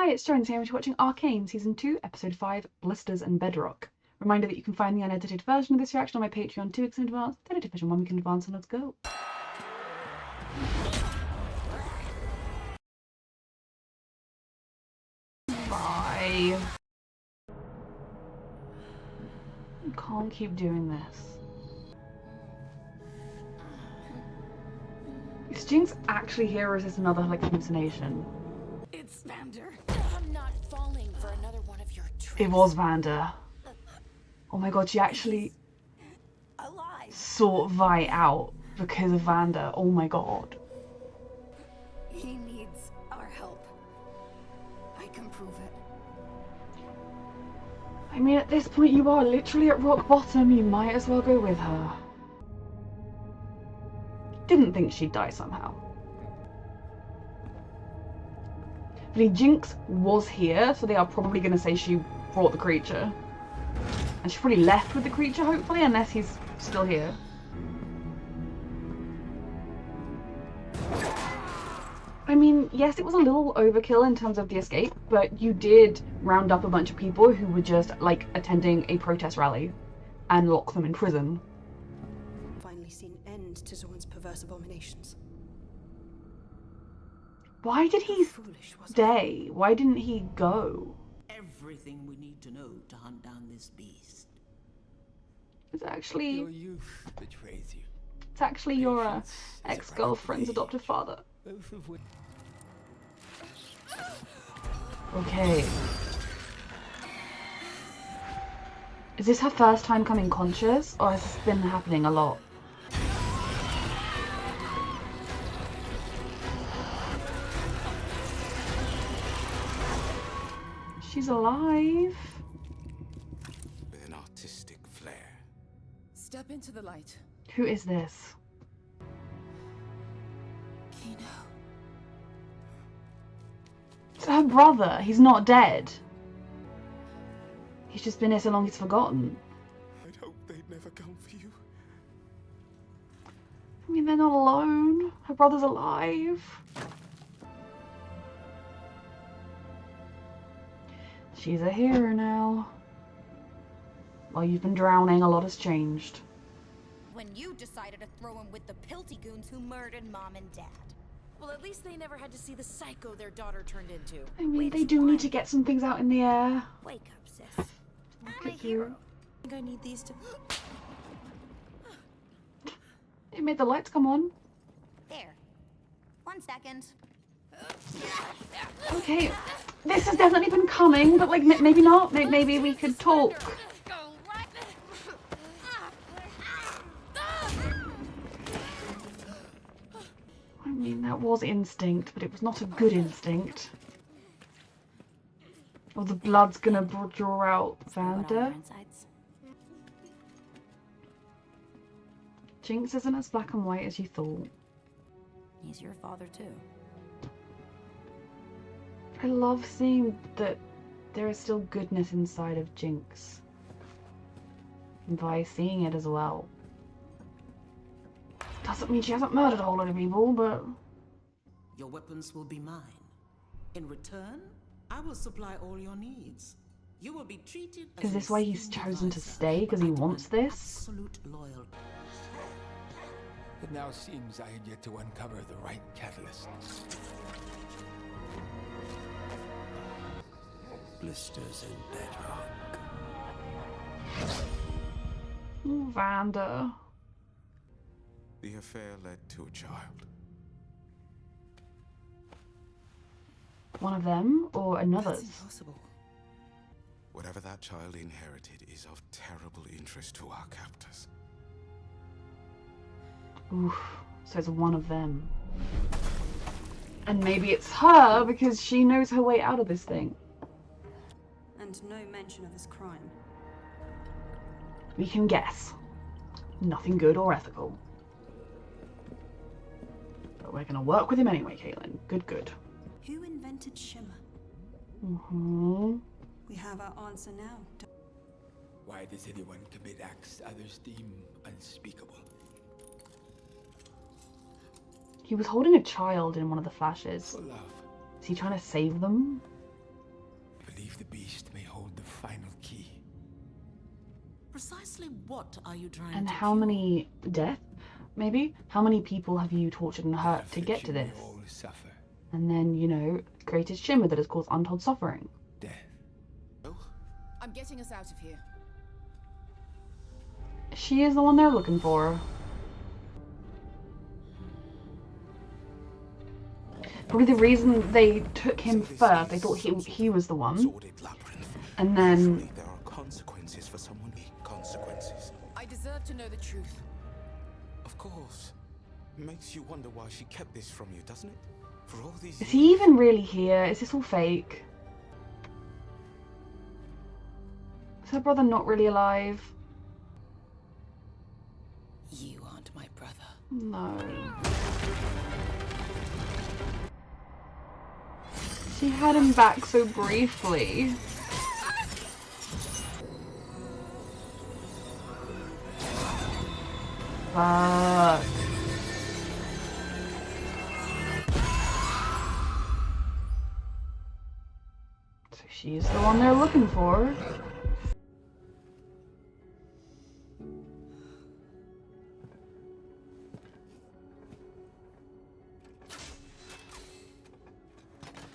Hi, it's Jones here and you're watching Arcane, Season 2, Episode 5, Blisters and Bedrock. Reminder that you can find the unedited version of this reaction on my Patreon 2 weeks in advance, the edited version 1 week in advance, and let's go. Bye. You can't keep doing this. Is Jinx actually here or is this another hallucination? It's Vander. I'm not falling for another one of your tricks. It was Vander. Oh my god, she actually sought Vi out because of Vander. Oh my god. He needs our help. I can prove it. I mean, at this point you are literally at rock bottom. You might as well go with her. Didn't think she'd die somehow. But Jinx was here, so they are probably going to say she brought the creature. And she probably left with the creature, hopefully, unless he's still here. I mean, yes, it was a little overkill in terms of the escape, but you did round up a bunch of people who were just, like, attending a protest rally and lock them in prison. Finally seen end to Zorn's perverse abominations. Why did he stay? Why didn't he go? Everything we need to know to hunt down this beast. It's actually... Your youth betrays you. It's actually your ex-girlfriend's adopted father. Both of which... Okay. Is this her first time coming conscious, or has this been happening a lot? She's alive. An artistic flair. Step into the light. Who is this? Kino. It's her brother. He's not dead. He's just been here so long he's forgotten. I'd hope they'd never come for you. I mean, they're not alone. Her brother's alive. She's a hero now. While you've been drowning, a lot has changed. When you decided to throw him with the pilty goons who murdered Mom and Dad. Well, at least they never had to see the psycho their daughter turned into. I mean, they do need to get some things out in the air. Wake up, sis. I'm a Look at hero. you. I think I need these to... It made the lights come on. There. 1 second. Okay, this has definitely been coming, but like maybe not. Maybe we could talk. I mean, that was instinct, but it was not a good instinct. Or the blood's gonna draw out Vander. Jinx isn't as black and white as you thought. He's your father too. I love seeing that there is still goodness inside of Jinx. And by seeing it as well. Doesn't mean she hasn't murdered a whole lot of people, but... Your weapons will be mine. In return, I will supply all your needs. You will be treated as Is this why he's chosen to stay? Because he wants this? Absolute loyalty. It now seems I had yet to uncover the right catalyst. Blisters and Bedrock. Oh, Vander. The affair led to a child. One of them, or another's? That's impossible. Whatever that child inherited is of terrible interest to our captors. Oof, so it's one of them. And maybe it's her because she knows her way out of this thing. And no mention of his crime. We can guess. Nothing good or ethical. But we're gonna work with him anyway, Caitlin. Good, good. Who invented Shimmer? Mm-hmm. We have our answer now. Why does anyone commit acts others deem unspeakable? He was holding a child in one of the flashes. For love. Is he trying to save them? the beast may hold the final key. Precisely what are you trying And to how cure? many death, maybe? How many people have you tortured and hurt to get to Affliction this? we all suffer. And then, you know, created shimmer that has caused untold suffering. Death. I'm getting us out of here. She is the one they're looking for. Probably the reason they took him first, they thought he was the one. Sordid labyrinth. And then Usually there are consequences for someone eating consequences. I deserve to know the truth. Of course. Makes you wonder why she kept this from you, doesn't it? For all these is he even really here? Is this all fake? Is her brother not really alive? You aren't my brother. No. She had him back so briefly. Fuck. So she's the one they're looking for.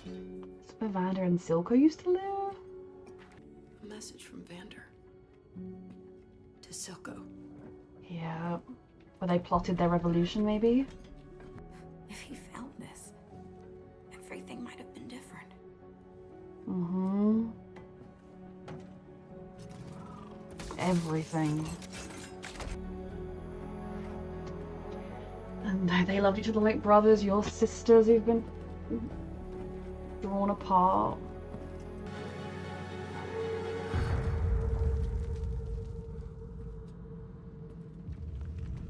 Is where Vander and Silco used to live? A message from Vander. To Silco. Yeah. Where they plotted their revolution, maybe? If he found this, everything might have been different. Mm-hmm. Everything. And they loved each other like brothers, your sisters who've been drawn apart.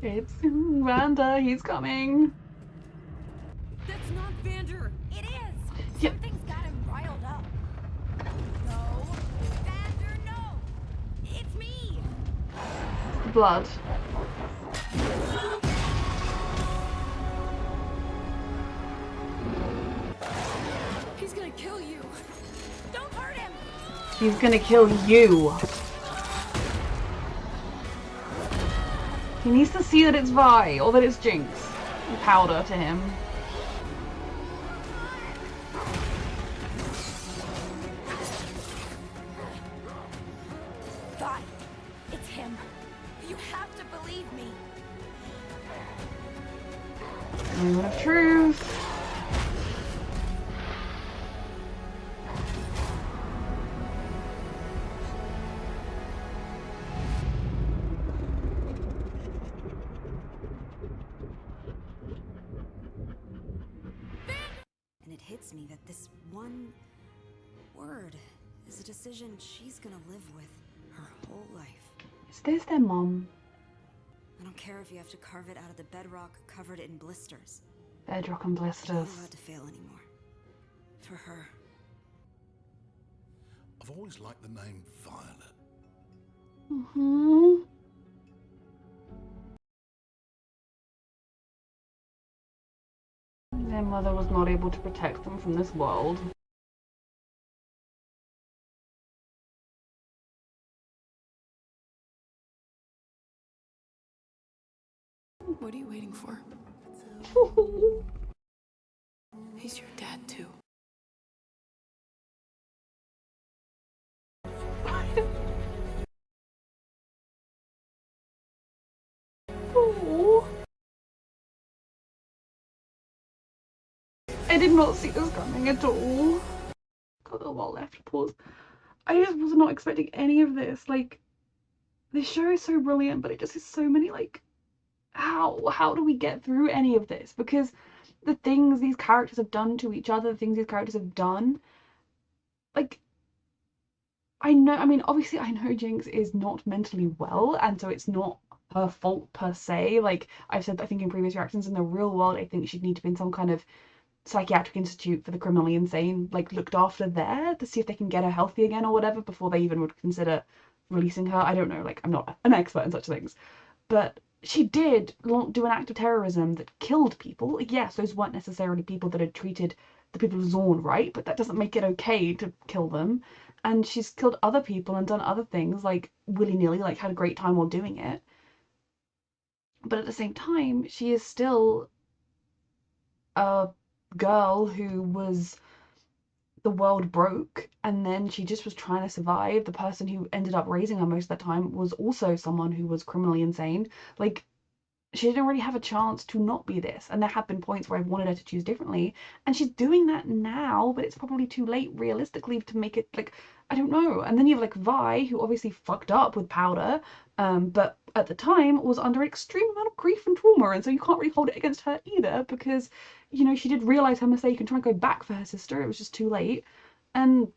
It's Vander, he's coming. That's not Vander. It is! Yeah. Something's got him riled up. No. Vander, no! It's me! Blood. He's gonna kill you. Don't hurt him! He's gonna kill you. He needs to see that it's Vi, or that it's Jinx. And Powder to him. God, it's him. You have to believe me. Moment of truth. And it hits me that this one word is a decision she's gonna live with her whole life. Is this their mom? I don't care if you have to carve it out of the bedrock covered in blisters. Bedrock and She's not Blisters. allowed to fail anymore. For her. I've always liked the name Violet. Mm-hmm. Their mother was not able to protect them from this world. What are you waiting for? He's your dad too. Oh. I did not see this coming at all. Got a lot left. Pause. I just was not expecting any of this. Like, this show is so brilliant, but it just is so many, like, how do we get through any of this? Because the things these characters have done to each other, the things these characters have done, like, I mean, obviously I know Jinx is not mentally well, and so it's not her fault per se. Like I've said, I think in previous reactions, in the real world, I think she'd need to be in some kind of psychiatric institute for the criminally insane, like looked after there to see if they can get her healthy again or whatever before they even would consider releasing her. I don't know, like I'm not an expert in such things. But she did do an act of terrorism that killed people. Yes, those weren't necessarily people that had treated the people of Zorn right, but that doesn't make it okay to kill them. and she's killed other people and done other things, like, willy-nilly, like, had a great time while doing it. But at the same time, she is still a girl who was the world broke, and then she just was trying to survive. The person who ended up raising her most of that time was also someone who was criminally insane. Like, she didn't really have a chance to not be this, and there have been points where I've wanted her to choose differently, and she's doing that now, but it's probably too late realistically to make it, like, I don't know. And then you have like Vi, who obviously fucked up with Powder, but at the time was under an extreme amount of grief and trauma, and so you can't really hold it against her either, because, you know, she did realize her mistake and try and go back for her sister. It was just too late. And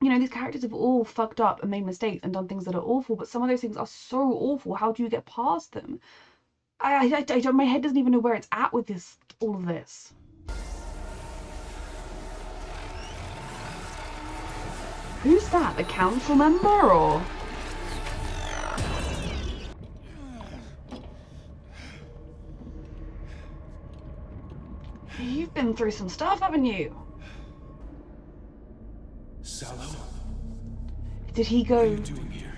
you know, these characters have all fucked up and made mistakes and done things that are awful, but some of those things are so awful. How do you get past them? I don't, my head doesn't even know where it's at with this, all of this. Who's that? The council member, or? You've been through some stuff, haven't you? Sallow, Did he what are go you doing here?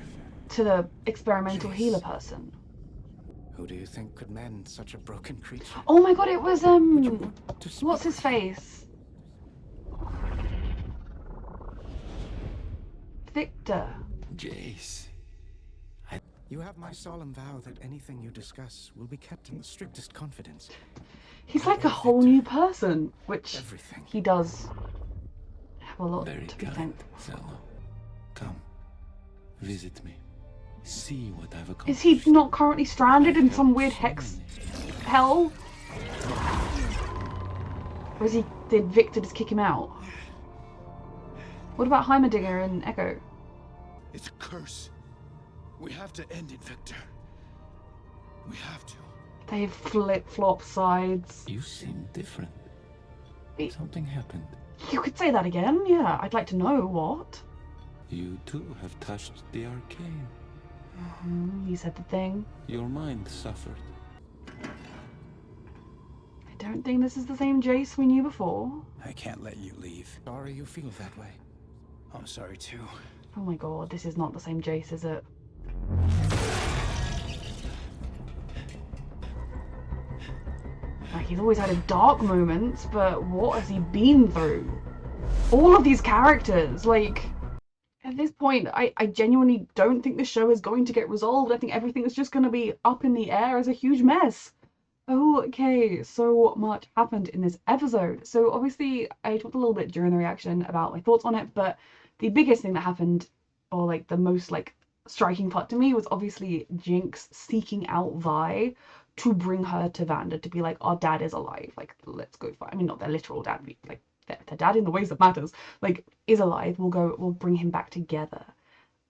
to the experimental healer person? Who do you think could mend such a broken creature? Oh my god, it was, To what's his face? Victor. Jace. You have my solemn vow that anything you discuss will be kept in the strictest confidence. He's like a whole new person, which Everything. he does have a lot Very to be kind, thankful. Sallow. Come, visit me. See what I've Is accomplished. he not currently stranded in some weird hex hell? Or is he, did Victor just kick him out? What about Heimerdinger and Echo? It's a curse. We have to end it, Victor. We have to. They flip-flop sides. You seem different. He- Something happened. You could say that again, yeah. I'd like to know what. You too have touched the arcane. You said the thing. Your mind suffered. I don't think this is the same Jace we knew before. I can't let you leave. Sorry you feel that way. I'm sorry too. Oh my god, this is not the same Jace, is it? Like, he's always had his dark moments, but what has he been through? All of these characters, like, at this point, I genuinely don't think the show is going to get resolved. I think everything is just going to be up in the air as a huge mess. Okay, so much happened in this episode. So obviously, I talked a little bit during the reaction about my thoughts on it, but the biggest thing that happened, or like the most like striking part to me, was obviously Jinx seeking out Vi to bring her to Vander, to be like, our dad is alive, like, let's go fight. I mean, not their literal dad, but like their dad in the ways that matters, like, is alive, we'll bring him back together.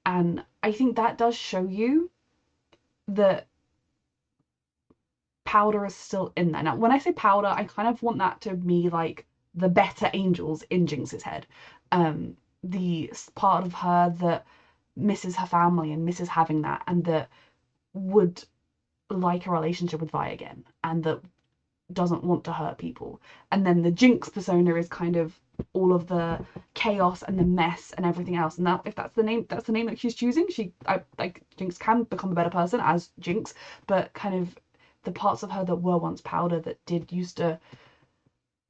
And I think that does show you that Powder is still in there. Now, when I say Powder, I kind of want that to be like the better angels in Jinx's head. The part of her that misses her family and misses having that, and that would like a relationship with Vi again, and that doesn't want to hurt people. And then the Jinx persona is kind of all of the chaos and the mess and everything else. And that, if that's the name that she's choosing, like Jinx can become a better person as Jinx, but kind of the parts of her that were once Powder, that did used to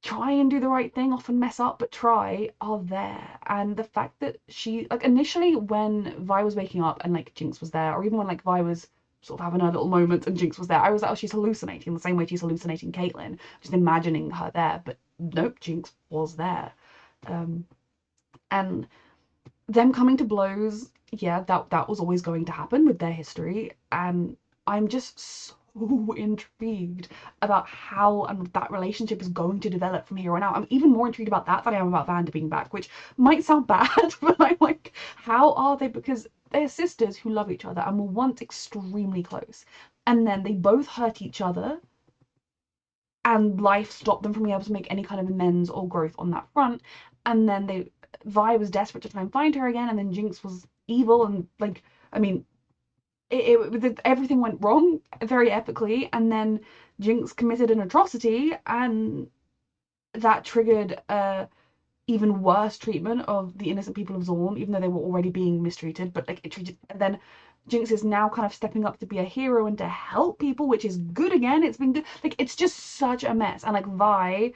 try and do the right thing, often mess up, but try, are there. And the fact that she, like, initially when Vi was waking up and like Jinx was there, or even when like Vi was sort of having her little moments and Jinx was there, I was like, oh, she's hallucinating the same way she's hallucinating Caitlyn, just imagining her there. But nope, Jinx was there. And them coming to blows, yeah, that was always going to happen with their history. And I'm just so intrigued about how that relationship is going to develop from here on out. I'm even more intrigued about that than I am about Vander being back, which might sound bad, but I'm like, how are they? Because they're sisters who love each other and were once extremely close, and then they both hurt each other, and life stopped them from being able to make any kind of amends or growth on that front. And then Vi was desperate to try and find her again, and then Jinx was evil, and like, I mean, everything went wrong very epically, and then Jinx committed an atrocity, and that triggered a even worse treatment of the innocent people of Zorn, even though they were already being mistreated, but like it treated, and then Jinx is now kind of stepping up to be a hero and to help people, which is good again. It's been good. Like, it's just such a mess. And like Vi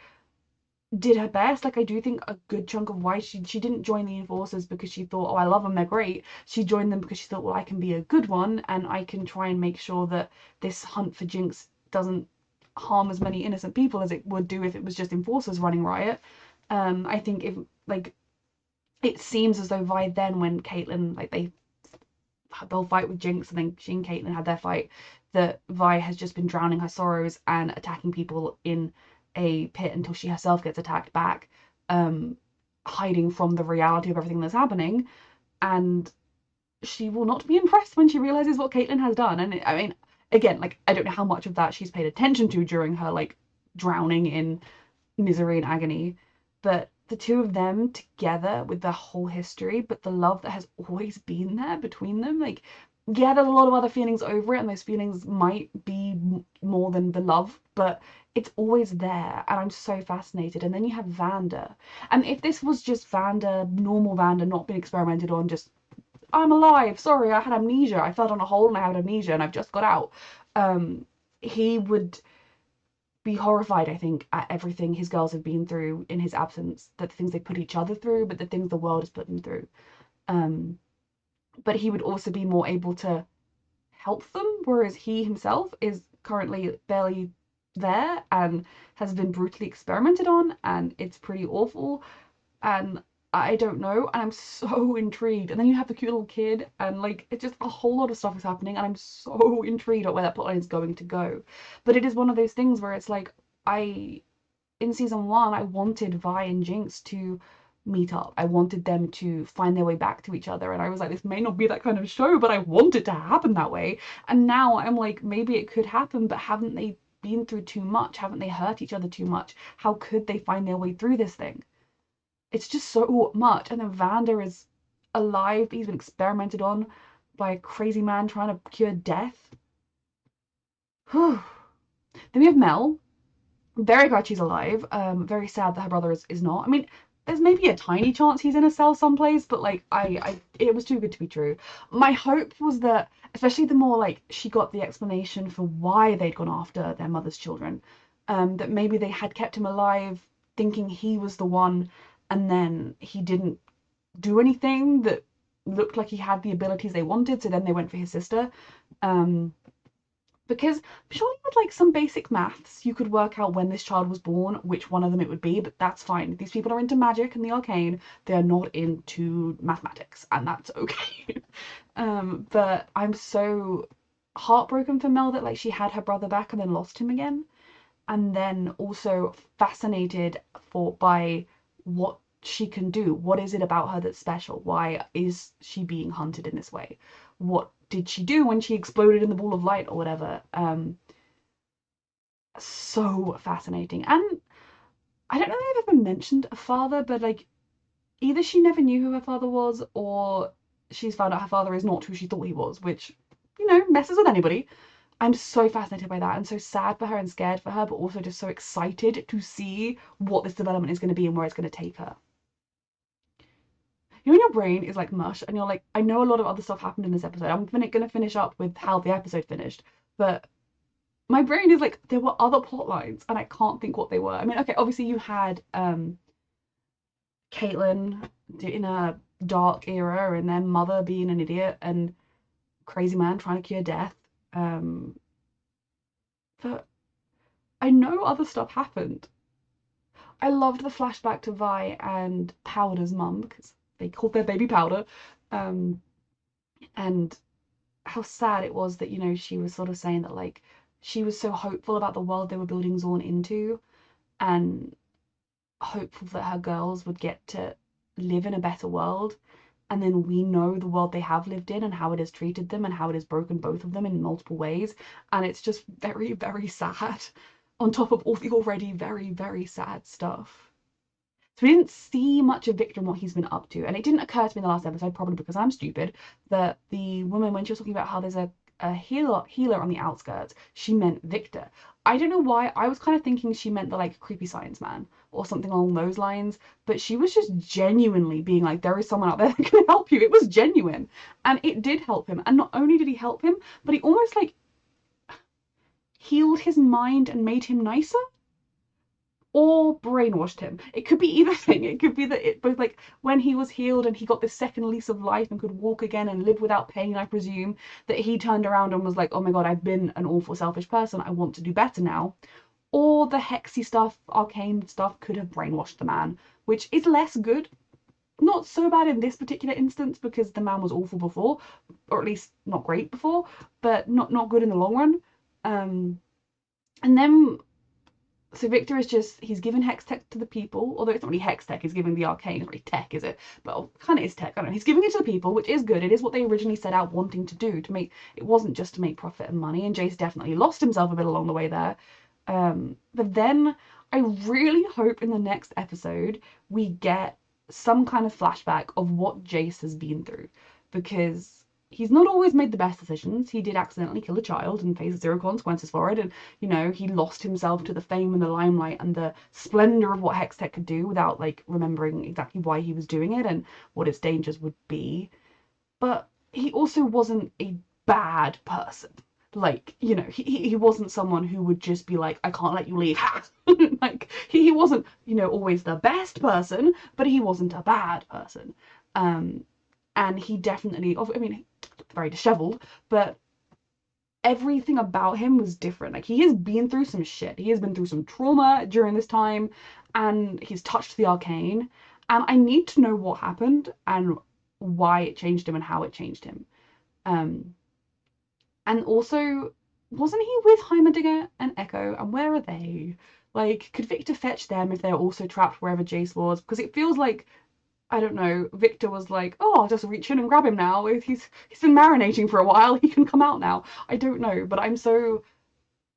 did her best. Like, I do think a good chunk of why she didn't join the Enforcers because she thought, oh, I love them, they're great. She joined them because she thought, well, I can be a good one and I can try and make sure that this hunt for Jinx doesn't harm as many innocent people as it would do if it was just Enforcers running riot. I think if, like, it seems as though Vi then, when Caitlyn, like, they'll fight with Jinx and then she and Caitlyn had their fight, that Vi has just been drowning her sorrows and attacking people in a pit until she herself gets attacked back, hiding from the reality of everything that's happening. And she will not be impressed when she realizes what Caitlyn has done. And I mean, again, like, I don't know how much of that she's paid attention to during her, like, drowning in misery and agony, but the two of them together with their whole history, but the love that has always been there between them, like, yeah, there's a lot of other feelings over it, and those feelings might be more than the love, but it's always there, and I'm so fascinated. And then you have Vander, and if this was just Vander, normal Vander, not being experimented on, just, I'm alive, sorry, I had amnesia, I fell down a hole and I had amnesia and I've just got out, he would be horrified, I think, at everything his girls have been through in his absence, the things they put each other through, but the things the world has put them through. But he would also be more able to help them, whereas he himself is currently barely there and has been brutally experimented on, and it's pretty awful. And I don't know, and I'm so intrigued. And then you have the cute little kid, and like, it's just a whole lot of stuff is happening, and I'm so intrigued at where that plotline is going to go. But it is one of those things where it's like, in season 1, I wanted Vi and Jinx to meet up. I wanted them to find their way back to each other, and I was like, this may not be that kind of show, but I want it to happen that way. And now I'm like, maybe it could happen, but haven't they been through too much? Haven't they hurt each other too much? How could they find their way through this thing? It's just so much. And then Vander is alive. He's been experimented on by a crazy man trying to cure death. Then we have Mel. Very glad she's alive. Very sad that her brother is not. I mean, there's maybe a tiny chance he's in a cell someplace, but like, it was too good to be true. My hope was that, especially the more like she got the explanation for why they'd gone after their mother's children, that maybe they had kept him alive thinking he was the one, and then he didn't do anything that looked like he had the abilities they wanted, so then they went for his sister. Because surely with like some basic maths, you could work out when this child was born, which one of them it would be, but that's fine. These people are into magic and the arcane, they are not into mathematics, and that's okay. But I'm so heartbroken for Mel that like she had her brother back and then lost him again. And then also fascinated by what she can do. What is it about her that's special? Why is she being hunted in this way? What did she do when she exploded in the ball of light or whatever? So fascinating. And I don't know if I've ever mentioned a father, but like, either she never knew who her father was, or she's found out her father is not who she thought he was, which, you know, messes with anybody. I'm so fascinated by that and so sad for her and scared for her, but also just so excited to see what this development is going to be and where it's going to take her. You know, when your brain is like mush and you're like, I know a lot of other stuff happened in this episode. I'm going to finish up with how the episode finished, but my brain is like, there were other plot lines and I can't think what they were. I mean, okay, obviously you had Caitlyn in a dark era and then mother being an idiot and crazy man trying to cure death. But I know other stuff happened. I loved the flashback to Vi and Powder's mum, because they called their baby Powder, and how sad it was that, you know, she was sort of saying that like she was so hopeful about the world they were building Zorn into, and hopeful that her girls would get to live in a better world. And then we know the world they have lived in and how it has treated them and how it has broken both of them in multiple ways. And it's just very, very sad on top of all the already very, very sad stuff. So we didn't see much of Victor and what he's been up to. And it didn't occur to me in the last episode, probably because I'm stupid, that the woman, when she was talking about how there's a a healer on the outskirts, she meant Victor. I don't know why, I was kind of thinking she meant the like creepy science man or something along those lines, but she was just genuinely being like, there is someone out there that can help you. It was genuine, and it did help him. And not only did he help him, but he almost like healed his mind and made him nicer, or brainwashed him. It could be either thing. It could be that it both, like, when he was healed and he got this second lease of life and could walk again and live without pain, I presume, that he turned around and was like, oh my god, I've been an awful selfish person, I want to do better now. Or the hexy stuff, arcane stuff, could have brainwashed the man, which is less good. Not so bad in this particular instance because the man was awful before, or at least not great before, but not good in the long run. And then, so Victor is just, he's given hex tech to the people, although it's not really hex tech, he's giving the arcane, it's not really tech, is it? Well, kind of is tech, I don't know. He's giving it to the people, which is good. It is what they originally set out wanting to do, to make, it wasn't just to make profit and money, and Jace definitely lost himself a bit along the way there. But then I really hope in the next episode we get some kind of flashback of what Jace has been through, because he's not always made the best decisions. He did accidentally kill a child and face 0 consequences for it, and you know, he lost himself to the fame and the limelight and the splendor of what Hextech could do without like remembering exactly why he was doing it and what its dangers would be. But he also wasn't a bad person. Like, you know, he wasn't someone who would just be like, I can't let you leave. Like, he wasn't, you know, always the best person, but he wasn't a bad person. And he definitely, I mean, very disheveled, but everything about him was different. Like, he has been through some shit. He has been through some trauma during this time, and he's touched the arcane. And I need to know what happened and why it changed him and how it changed him. And also, wasn't he with Heimerdinger and Echo? And where are they? Like, could Victor fetch them if they're also trapped wherever Jace was? Because it feels like, I don't know, Victor was like, oh, I'll just reach in and grab him now. He's been marinating for a while. He can come out now. I don't know, but I'm so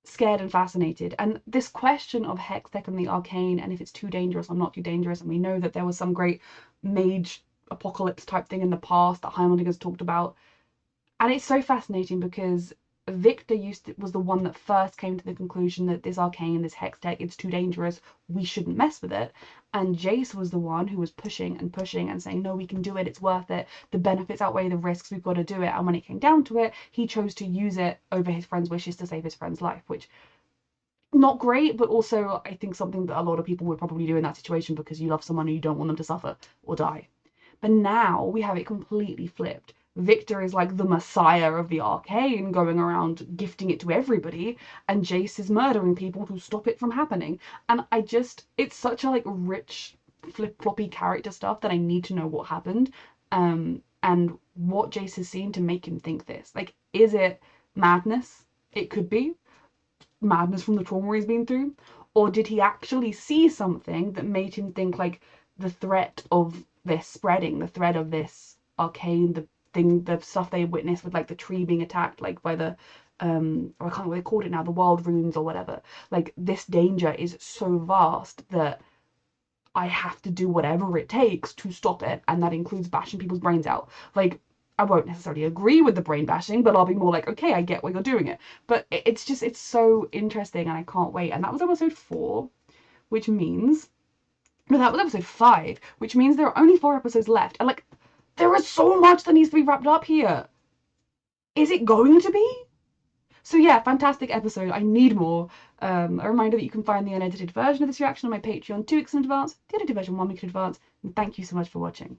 scared and fascinated. And this question of Hextech and the arcane, and if it's too dangerous or not too dangerous, and we know that there was some great mage apocalypse type thing in the past that Heimerdinger's talked about. And it's so fascinating because Victor was the one that first came to the conclusion that this arcane, this Hextech, it's too dangerous, we shouldn't mess with it. And Jace was the one who was pushing and pushing and saying, no, we can do it, it's worth it, the benefits outweigh the risks, we've got to do it. And when it came down to it, he chose to use it over his friend's wishes to save his friend's life, which, not great, but also I think something that a lot of people would probably do in that situation because you love someone and you don't want them to suffer or die. But now we have it completely flipped. Victor is like the messiah of the arcane, going around gifting it to everybody, and Jace is murdering people to stop it from happening. And it's such a like rich, flip-floppy character stuff that I need to know what happened, and what Jace has seen to make him think this. Like, is it madness? It could be madness from the trauma he's been through, or did he actually see something that made him think like the threat of this spreading, the threat of this arcane, the stuff they witnessed with like the tree being attacked like by the or I can't remember what they called it now, the wild runes or whatever. Like, this danger is so vast that I have to do whatever it takes to stop it, and that includes bashing people's brains out. Like, I won't necessarily agree with the brain bashing, but I'll be more like, okay, I get why you're doing it. But it's so interesting and I can't wait. And that was episode 4, which means, no, that was episode 5, which means there are only 4 episodes left. And like, there is so much that needs to be wrapped up here. Is it going to be? So yeah, fantastic episode. I need more. A reminder that you can find the unedited version of this reaction on my Patreon 2 weeks in advance, the edited version 1 week in advance. And thank you so much for watching.